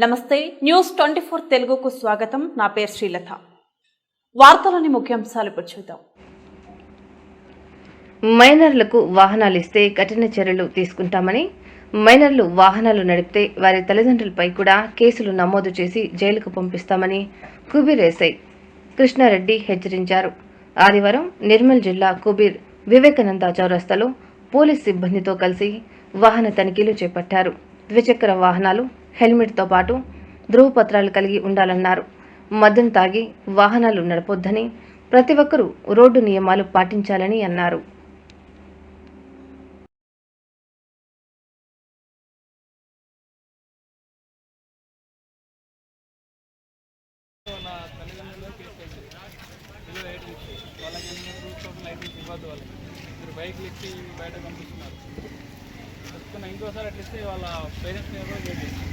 నమస్తే న్యూస్ 24 తెలుగుకు స్వాగతం. నా పేరు శ్రీలత. వార్తలోని ముఖ్యాంశాలు ఇప్పుడు చూద్దాం. మైనర్లకు వాహనాలు ఇస్తే కఠిన చర్యలు తీసుకుంటామని, మైనర్లు వాహనాలు నడిపితే వారి తల్లిదండ్రులపై కూడా కేసులు నమోదు చేసి జైలుకు పంపిస్తామని కుబీర్ ఎస్ఐ కృష్ణారెడ్డి హెచ్చరించారు. ఆదివారం నిర్మల్ జిల్లా కుబీర్ వివేకానంద చౌరస్తాలో పోలీస్ సిబ్బందితో కలిసి వాహన తనిఖీలు చేపట్టారు. ద్విచక్ర వాహనాలు హెల్మెట్తో పాటు ధృవపత్రాలు కలిగి ఉండాలన్నారు. మద్యం తాగి వాహనాలు నడపొద్దని, ప్రతి ఒక్కరూ రోడ్డు నియమాలు పాటించాలని అన్నారు. బైక్లు ఎక్కి బయట పంపిస్తున్నారు. ఇంకోసారి అట్లా ఇస్తే వాళ్ళ పేరెంట్స్